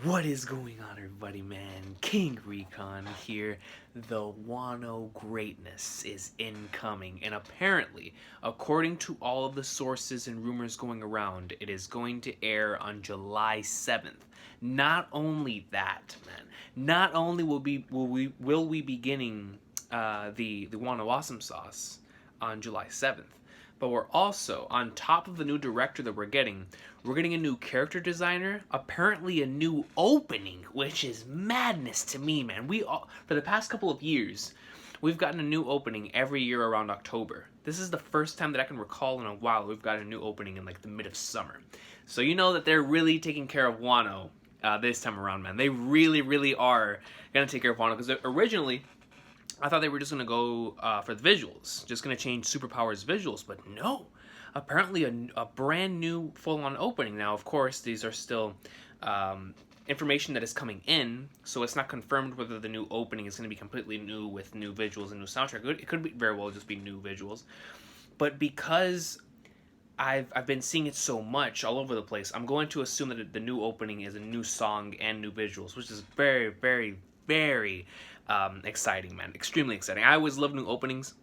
What is going on, everybody, man? King Recon here. The Wano greatness is incoming, and apparently, according to all of the sources and rumors going around, it is going to air on July 7th. Not only that, man. Not only will we be getting the Wano Awesome Sauce on July 7th, but we're also, on top of the new director that we're getting a new character designer, apparently a new opening, which is madness to me, man. For the past couple of years, we've gotten a new opening every year around October. This is the first time that I can recall in a while we've got a new opening in like the mid of summer. So you know that they're really taking care of Wano this time around, man. They really, really are gonna take care of Wano, because originally I thought they were just going to go for the visuals, just going to change Superpower's visuals, but no. Apparently a brand new full-on opening. Now, of course, these are still information that is coming in, so it's not confirmed whether the new opening is going to be completely new with new visuals and new soundtrack. It could very well just be new visuals. But because I've been seeing it so much all over the place, I'm going to assume that the new opening is a new song and new visuals, which is very, very, very exciting, man. Extremely exciting. I always love new openings,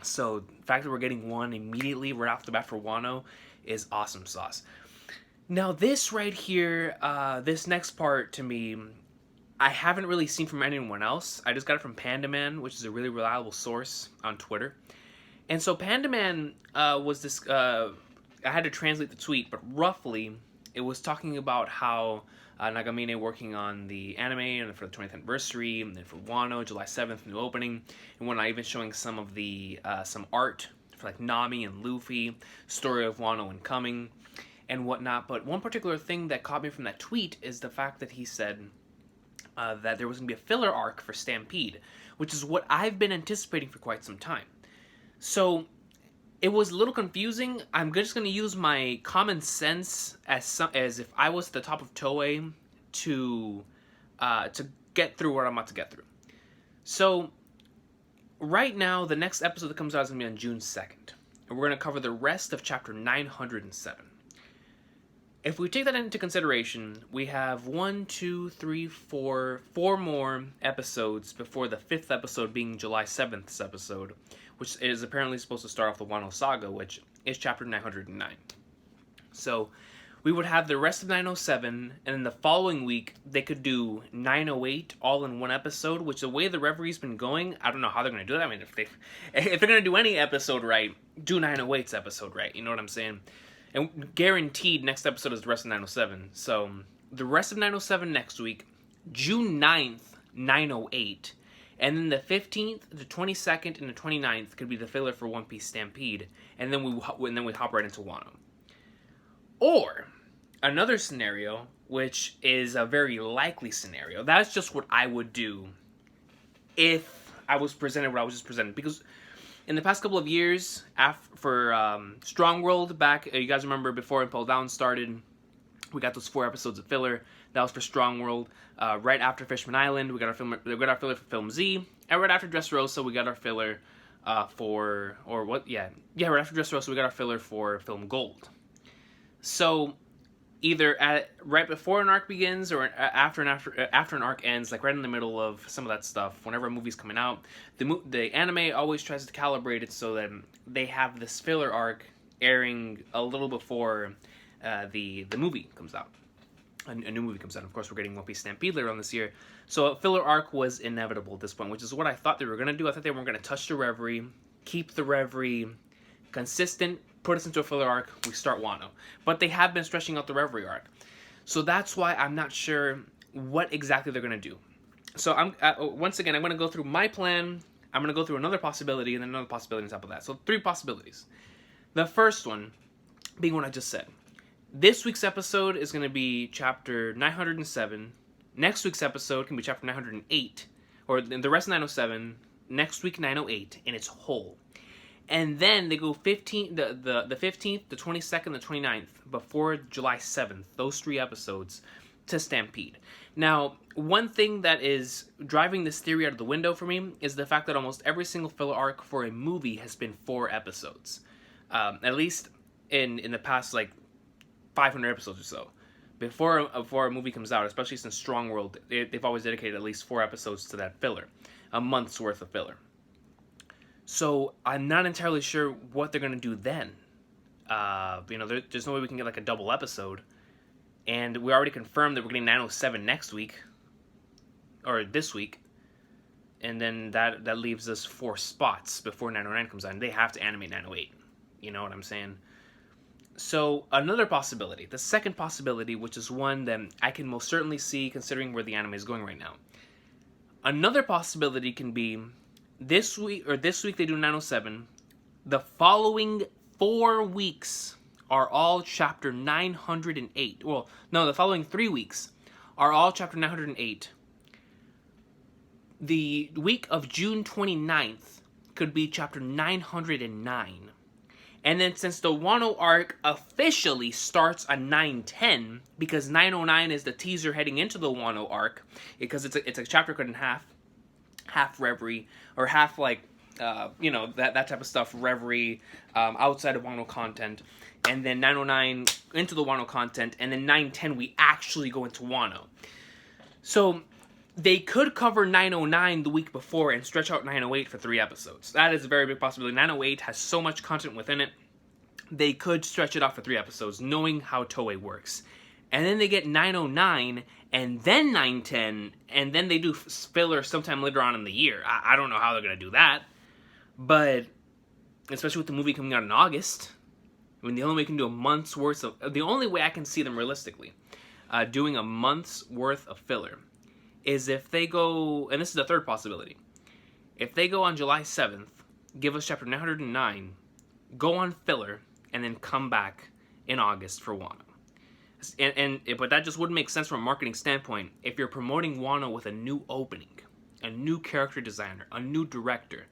so the fact that we're getting one immediately right off the bat for Wano is awesome sauce. Now this right here, this next part to me, I haven't really seen from anyone else. I just got it from Panda Man, which is a really reliable source on Twitter. And so Panda Man was this, I had to translate the tweet, but roughly it was talking about how Nagamine working on the anime and for the 20th anniversary, and then for Wano, July 7th, new opening, and whatnot, even showing some of the some art for like Nami and Luffy, story of Wano and coming, and whatnot. But one particular thing that caught me from that tweet is the fact that he said that there was going to be a filler arc for Stampede, which is what I've been anticipating for quite some time. So it was a little confusing. I'm just going to use my common sense as if I was at the top of Toei to get through what I'm about to get through. So right now, the next episode that comes out is going to be on June 2nd. And we're going to cover the rest of chapter 907. If we take that into consideration, we have 4 more episodes before the 5th episode being July 7th's episode, which is apparently supposed to start off the Wano Saga, which is chapter 909. So we would have the rest of 907, and then the following week they could do 908 all in one episode, which the way the Reverie's been going, I don't know how they're going to do that. I mean, if they're going to do any episode right, do 908's episode right, you know what I'm saying? And guaranteed next episode is the rest of 907. So the rest of 907 next week, June 9th, 908, and then the 15th, the 22nd, and the 29th could be the filler for One Piece Stampede, and then we hop right into Wano. Or another scenario, which is a very likely scenario, that's just what I would do if I was presented what I was just presented, because in the past couple of years, for Strong World, back, you guys remember before Impel Down started, we got those 4 episodes of filler. That was for Strong World. Right after Fishman Island, we got our filler for Film Z, and right after Dressrosa, we got our filler right after Dressrosa, we got our filler for Film Gold. So either right before an arc begins or after an arc ends, like right in the middle of some of that stuff, whenever a movie's coming out, the anime always tries to calibrate it so that they have this filler arc airing a little before the movie comes out. A new movie comes out. Of course, we're getting One Piece Stampede later on this year. So a filler arc was inevitable at this point, which is what I thought they were going to do. I thought they weren't going to touch the Reverie, keep the Reverie consistent, put us into a filler arc, we start Wano. But they have been stretching out the Reverie arc. So that's why I'm not sure what exactly they're going to do. So once again, I'm going to go through my plan, I'm going to go through another possibility, and then another possibility on top of that. So 3 possibilities. The first one being what I just said. This week's episode is going to be chapter 907. Next week's episode can be chapter 908, or the rest of 907, next week 908 in its whole. And then they go the 15th, the 22nd, the 29th, before July 7th, those 3 episodes, to Stampede. Now, one thing that is driving this theory out of the window for me is the fact that almost every single filler arc for a movie has been 4 episodes. At least in the past, like, 500 episodes or so. before a movie comes out, especially since Strong World, they've always dedicated at least 4 episodes to that filler, a month's worth of filler. So I'm not entirely sure what they're gonna do then. There's no way we can get like a double episode, and we already confirmed that we're getting 907 next week, or this week, and then that leaves us 4 spots before 909 comes out, and they have to animate 908. You know what I'm saying? So another possibility, the second possibility, which is one that I can most certainly see considering where the anime is going right now. Another possibility can be this week they do 907. The following 4 weeks are all chapter 908. Well, no, the following 3 weeks are all chapter 908. The week of June 29th could be chapter 909. And then since the Wano arc officially starts on 910, because 909 is the teaser heading into the Wano arc, because it's a chapter cut in half reverie, or half like, that type of stuff, reverie, outside of Wano content, and then 909 into the Wano content, and then 910 we actually go into Wano. So they could cover 909 the week before and stretch out 908 for 3 episodes. That is a very big possibility. 908 has so much content within it. They could stretch it out for 3 episodes, knowing how Toei works. And then they get 909, and then 910, and then they do filler sometime later on in the year. I don't know how they're going to do that. But, especially with the movie coming out in August, I mean, the only way you can do a month's worth of... The only way I can see them realistically doing a month's worth of filler is if they go, and this is the third possibility, if they go on July 7th, give us chapter 909, go on filler, and then come back in August for Wano. But that just wouldn't make sense from a marketing standpoint if you're promoting Wano with a new opening, a new character designer, a new director.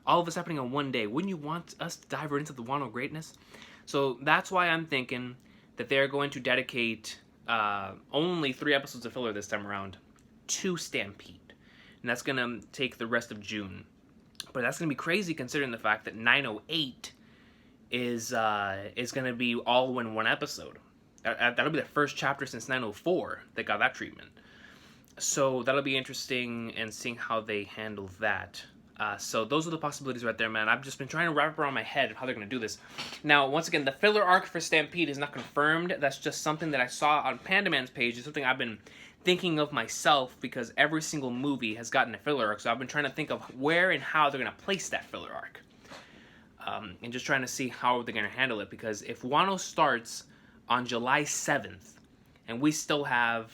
All of this happening on one day. Wouldn't you want us to dive right into the Wano greatness? So that's why I'm thinking that they're going to dedicate only 3 episodes of filler this time around to Stampede. And that's going to take the rest of June. But that's going to be crazy considering the fact that 908 is going to be all in 1 episode. That'll be the first chapter since 904 that got that treatment. So that'll be interesting and seeing how they handle that. So those are the possibilities right there, man. I've just been trying to wrap around my head how they're going to do this. Now, once again, the filler arc for Stampede is not confirmed. That's just something that I saw on Panda Man's page. It's something I've been thinking of myself because every single movie has gotten a filler arc. So I've been trying to think of where and how they're going to place that filler arc. And just trying to see how they're going to handle it. Because if Wano starts on July 7th, and we still have...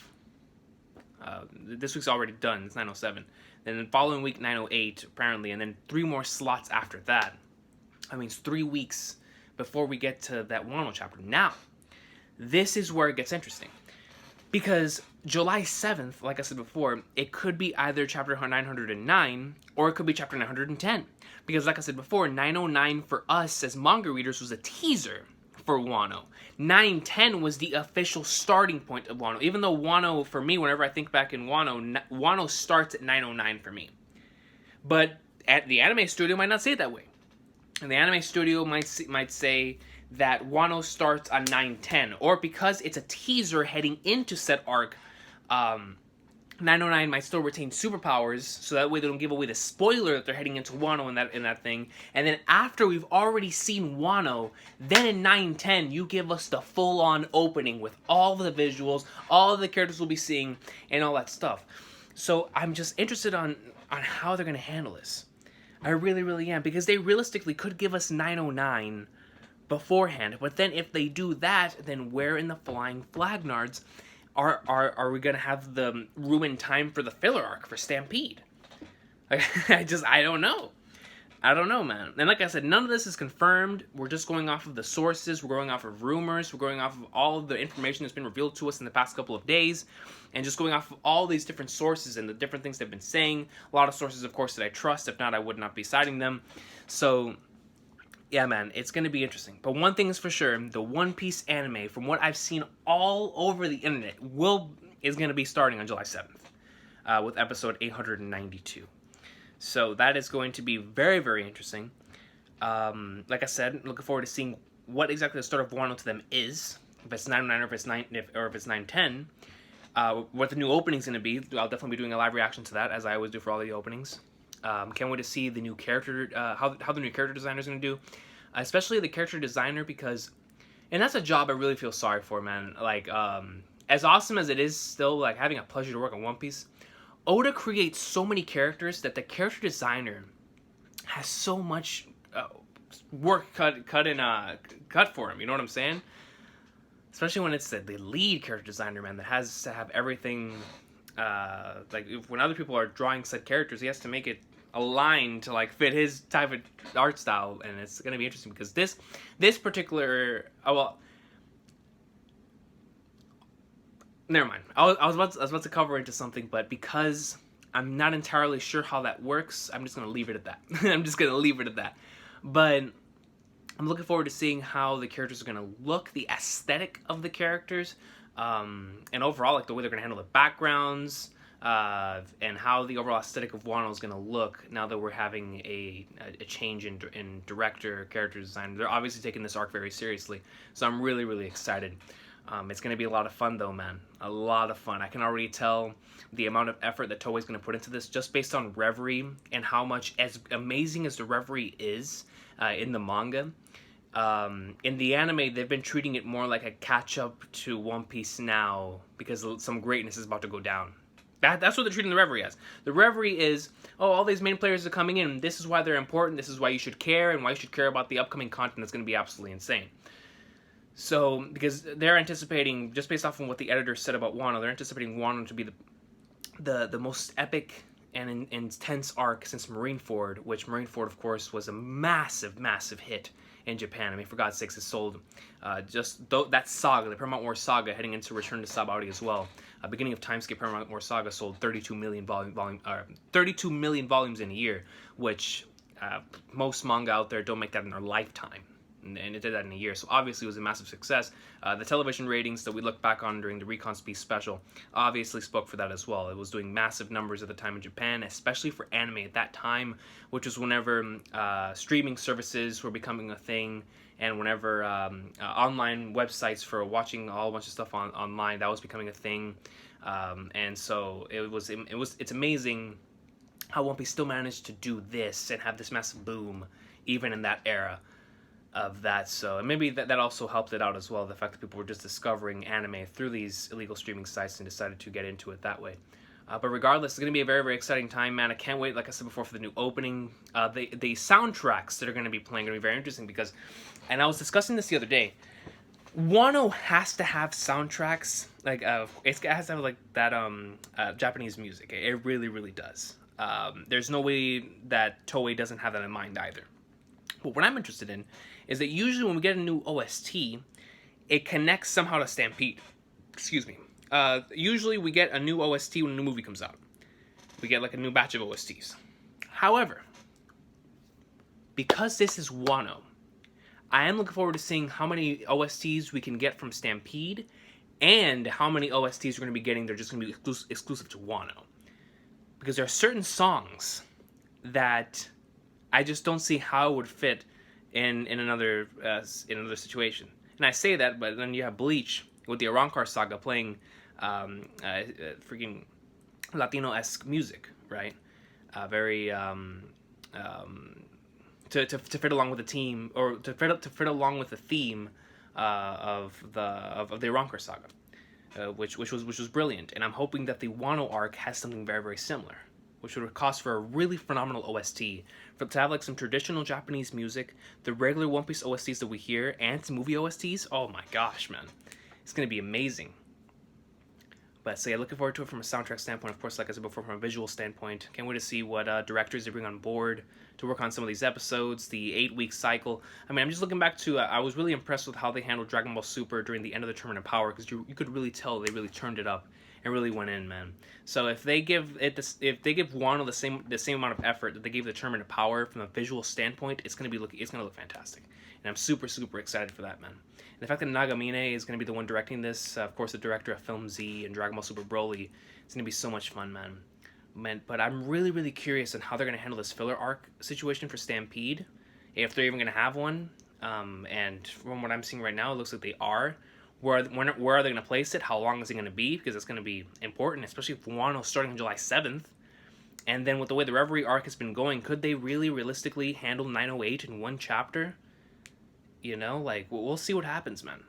this week's already done. It's 907. Then the following week, 908, apparently, and then 3 more slots after that. That means 3 weeks before we get to that Wano chapter. Now, this is where it gets interesting. Because July 7th, like I said before, it could be either chapter 909, or it could be chapter 910. Because like I said before, 909 for us as manga readers was a teaser for Wano. 910 was the official starting point of Wano. Even though Wano, for me, whenever I think back in Wano, Wano starts at 909 for me. But at the anime studio might not say it that way. And the anime studio might say that Wano starts on 910. Or because it's a teaser heading into said arc, 909 might still retain superpowers, so that way they don't give away the spoiler that they're heading into Wano in that thing. And then after we've already seen Wano, then in 910 you give us the full-on opening with all the visuals, all the characters we'll be seeing, and all that stuff. So I'm just interested on how they're going to handle this. I really, really am, because they realistically could give us 909 beforehand. But then if they do that, then where in the flying flagnards are we going to have the room and time for the filler arc for Stampede? I don't know. I don't know, man. And like I said, none of this is confirmed. We're just going off of the sources. We're going off of rumors. We're going off of all of the information that's been revealed to us in the past couple of days. And just going off of all these different sources and the different things they've been saying. A lot of sources, of course, that I trust. If not, I would not be citing them. So, yeah, man, it's going to be interesting. But one thing is for sure, the One Piece anime, from what I've seen all over the internet, is going to be starting on July 7th with episode 892. So that is going to be very, very interesting. Like I said, looking forward to seeing what exactly the start of Wano to them is. if it's 909 or if it's 910, what the new opening's going to be. I'll definitely be doing a live reaction to that, as I always do for all the openings. Can't wait to see the new character, how the new character designer is going to do, especially the character designer, because, and that's a job I really feel sorry for, man. Like, as awesome as it is, still like having a pleasure to work on One Piece, Oda creates so many characters that the character designer has so much work cut for him. You know what I'm saying? Especially when it's the lead character designer, man, that has to have everything. Like when other people are drawing said characters, he has to make it aligned to like fit his type of art style, and it's gonna be interesting because this particular never mind. I was about to cover into something, but because I'm not entirely sure how that works, I'm just gonna leave it at that. I'm just gonna leave it at that. But I'm looking forward to seeing how the characters are gonna look, the aesthetic of the characters, and overall, like the way they're gonna handle the backgrounds, and how the overall aesthetic of Wano is gonna look now that we're having a change in director, character design. They're obviously taking this arc very seriously, so I'm really, really excited. It's going to be a lot of fun, though, man. A lot of fun. I can already tell the amount of effort that Toei is going to put into this just based on Reverie and how much, as amazing as the Reverie is in the manga, in the anime, they've been treating it more like a catch-up to One Piece now because some greatness is about to go down. That's what they're treating the Reverie as. The Reverie is, oh, all these main players are coming in. This is why they're important. This is why you should care, and why you should care about the upcoming content that's going to be absolutely insane. So, because they're anticipating, just based off of what the editor said about Wano, they're anticipating Wano to be the most epic and intense arc since Marineford, which Marineford, of course, was a massive, massive hit in Japan. I mean, for God's sakes, it sold that saga, the Paramount War saga, heading into Return to Sabaody as well. Beginning of Timeskip, Paramount War saga sold 32 million volumes in a year, which most manga out there don't make that in their lifetime. And it did that in a year, so obviously it was a massive success. The television ratings that we look back on during the Recon Speed special obviously spoke for that as well. It was doing massive numbers at the time in Japan, especially for anime at that time, which was whenever streaming services were becoming a thing, and whenever online websites for watching a whole bunch of stuff online, that was becoming a thing. And so it's amazing how One Piece still managed to do this and have this massive boom even in that era of that. So, and maybe that also helped it out as well, the fact that people were just discovering anime through these illegal streaming sites and decided to get into it that way. But regardless, it's going to be a very, very exciting time, man. I can't wait, like I said before, for the new opening. The soundtracks that are going to be playing are going to be very interesting because, and I was discussing this the other day, Wano has to have soundtracks, like, it has to have, like, that Japanese music. It really, really does. There's no way that Toei doesn't have that in mind either. But what I'm interested in is that usually when we get a new OST, it connects somehow to Stampede. Excuse me. Usually we get a new OST when a new movie comes out. We get like a new batch of OSTs. However, because this is Wano, I am looking forward to seeing how many OSTs we can get from Stampede and how many OSTs we're going to be getting that are just going to be exclusive to Wano. Because there are certain songs that I just don't see how it would fit in another situation. And I say that, but then you have Bleach with the Arrancar saga playing freaking Latino-esque music, right? Very to fit along with the team, or to fit along with the theme of the Arrancar saga, which was brilliant. And I'm hoping that the Wano arc has something very, very similar, which would cost for a really phenomenal OST. To have like some traditional Japanese music, the regular One Piece OSTs that we hear, and some movie OSTs, oh my gosh, man. It's going to be amazing. But so yeah, looking forward to it from a soundtrack standpoint. Of course, like I said before, from a visual standpoint. Can't wait to see what directors they bring on board to work on some of these episodes, the 8-week cycle. I mean, I'm just looking back to, I was really impressed with how they handled Dragon Ball Super during the end of the Tournament of Power, because you could really tell they really turned it up and really went in, man. So if they give Wano the same amount of effort that they gave the Tournament of Power from a visual standpoint, it's gonna look fantastic, and I'm super, super excited for that, man. And the fact that Nagamine is gonna be the one directing this, of course, the director of Film Z and Dragon Ball Super Broly, it's gonna be so much fun, man. But I'm really, really curious on how they're gonna handle this filler arc situation for Stampede, if they're even gonna have one. And from what I'm seeing right now, it looks like they are. where are they going to place it? How long is it going to be? Because it's going to be important, especially if Wano's starting on July 7th. And then with the way the Reverie arc has been going, could they really realistically handle 908 in one chapter? You know, like, we'll see what happens, man.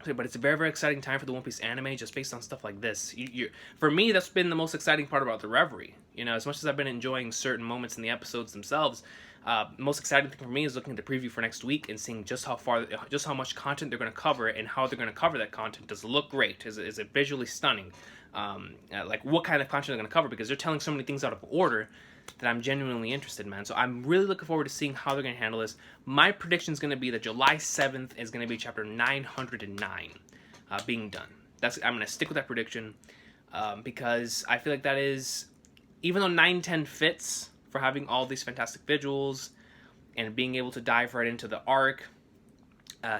But it's a very, very exciting time for the One Piece anime, just based on stuff like this. For me, that's been the most exciting part about the Reverie. You know, as much as I've been enjoying certain moments in the episodes themselves, most exciting thing for me is looking at the preview for next week and seeing just how much content they're going to cover and how they're going to cover that content. Does it look great? Is it visually stunning? Like, what kind of content they're going to cover, because they're telling so many things out of order that I'm genuinely interested, man. So I'm really looking forward to seeing how they're going to handle this. My prediction is going to be that July 7th is going to be chapter 909 being done. I'm going to stick with that prediction because I feel like that is, even though 910 fits for having all these fantastic visuals and being able to dive right into the arc,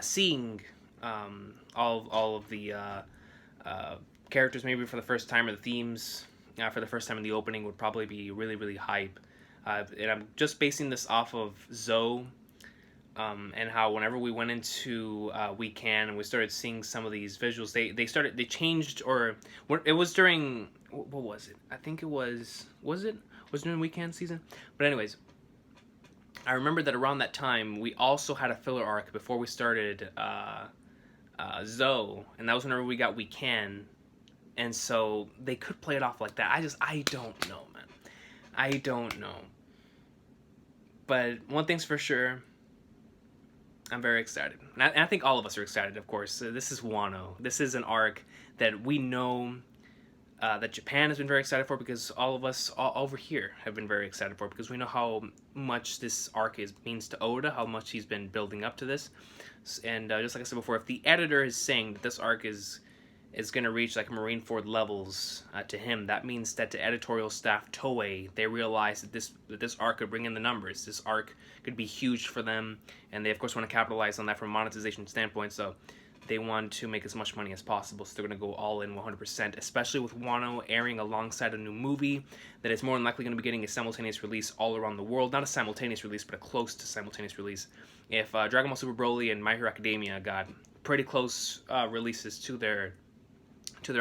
seeing all of the characters maybe for the first time, or the themes for the first time in the opening, would probably be really, really hype. And I'm just basing this off of Zoe, and how whenever we went into Weekend and we started seeing some of these visuals, they changed, or it was during, what was it? I think it was during Weekend season? But anyways, I remember that around that time we also had a filler arc before we started Zoe, and that was whenever we got Weekend. And so they could play it off like that. I don't know, man. I don't know. But one thing's for sure, I'm very excited. And I think all of us are excited, of course. This is Wano. This is an arc that we know that Japan has been very excited for, because all of us all over here have been very excited for, because we know how much this arc means to Oda, how much he's been building up to this. And just like I said before, if the editor is saying that this arc is going to reach like Marineford levels to him, that means that the editorial staff, Toei, they realize that this arc could bring in the numbers. This arc could be huge for them, and they of course want to capitalize on that from a monetization standpoint, so they want to make as much money as possible, so they're going to go all in 100%, especially with Wano airing alongside a new movie that is more than likely going to be getting a simultaneous release all around the world. Not a simultaneous release, but a close to simultaneous release. If Dragon Ball Super Broly and My Hero Academia got pretty close releases to their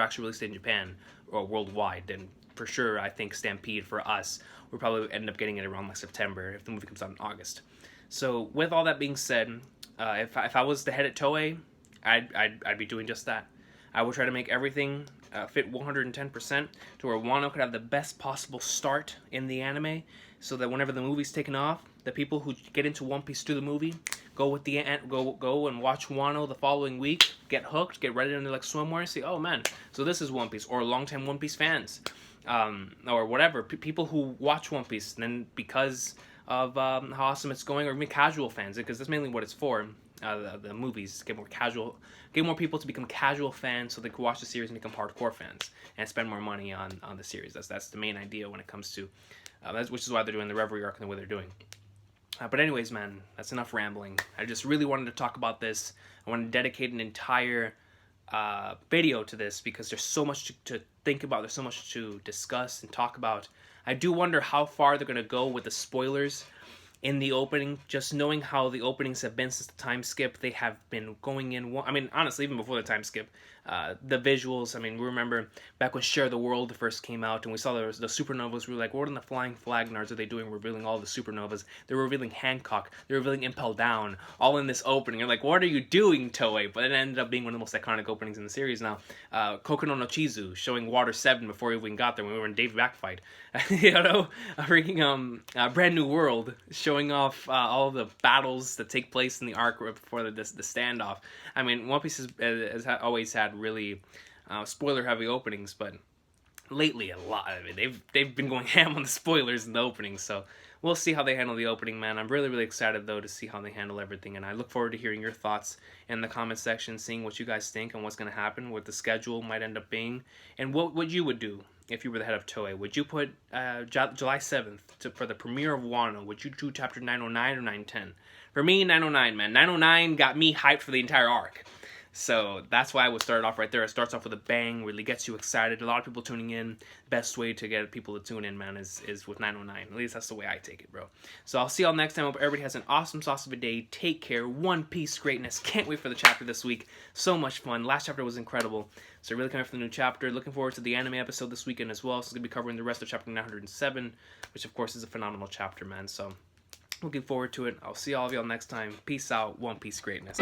actual release date in Japan or worldwide, then for sure I think Stampede for us will probably end up getting it around like September if the movie comes out in August. So with all that being said, if I was the head at Toei, I'd be doing just that. I would try to make everything fit 110% to where Wano could have the best possible start in the anime, so that whenever the movie's taken off, the people who get into One Piece through the movie go and watch Wano the following week, get hooked, get ready to like swimwear, see, oh man, so this is One Piece, or longtime One Piece fans, or whatever, people who watch One Piece, and then because of how awesome it's going, or even casual fans, because that's mainly what it's for. The movies get more people to become casual fans, so they can watch the series and become hardcore fans and spend more money on the series. That's the main idea when it comes to which is why they're doing the Reverie arc in the way they're doing. But anyways, man, that's enough rambling. I just really wanted to talk about this. I want to dedicate an entire video to this, because there's so much to think about. There's so much to discuss and talk about. I do wonder how far they're going to go with the spoilers in the opening. Just knowing how the openings have been since the time skip, they have been going in. I mean, honestly, even before the time skip, the visuals. I mean, we remember back when Share the World first came out, and we saw the supernovas. We were like, what in the flying flagnards are they doing, revealing all the supernovas? They're revealing Hancock. They're revealing Impel Down, all in this opening. You're like, what are you doing, Toei? But it ended up being one of the most iconic openings in the series now. Kokono no Chizu showing Water 7 before we even got there, when we were in Dave Backfight. You know, a freaking Brand New World showing off all the battles that take place in the arc before the standoff. I mean, One Piece has always had really spoiler-heavy openings, but lately a lot. I mean, they've been going ham on the spoilers in the openings, so we'll see how they handle the opening, man. I'm really, really excited, though, to see how they handle everything, and I look forward to hearing your thoughts in the comment section, seeing what you guys think and what's going to happen, what the schedule might end up being, and what you would do if you were the head of Toei. Would you put July 7th for the premiere of Wano? Would you do chapter 909 or 910? For me, 909, man. 909 got me hyped for the entire arc. So that's why I would start it off right there. It starts off with a bang, really gets you excited. A lot of people tuning in. Best way to get people to tune in, man, is with 909. At least that's the way I take it, bro. So I'll see y'all next time. Hope everybody has an awesome sauce of a day. Take care. One Piece greatness. Can't wait for the chapter this week. So much fun. Last chapter was incredible. So really coming for the new chapter. Looking forward to the anime episode this weekend as well. So I'm going to be covering the rest of chapter 907, which of course is a phenomenal chapter, man. So looking forward to it. I'll see all of y'all next time. Peace out. One Piece greatness.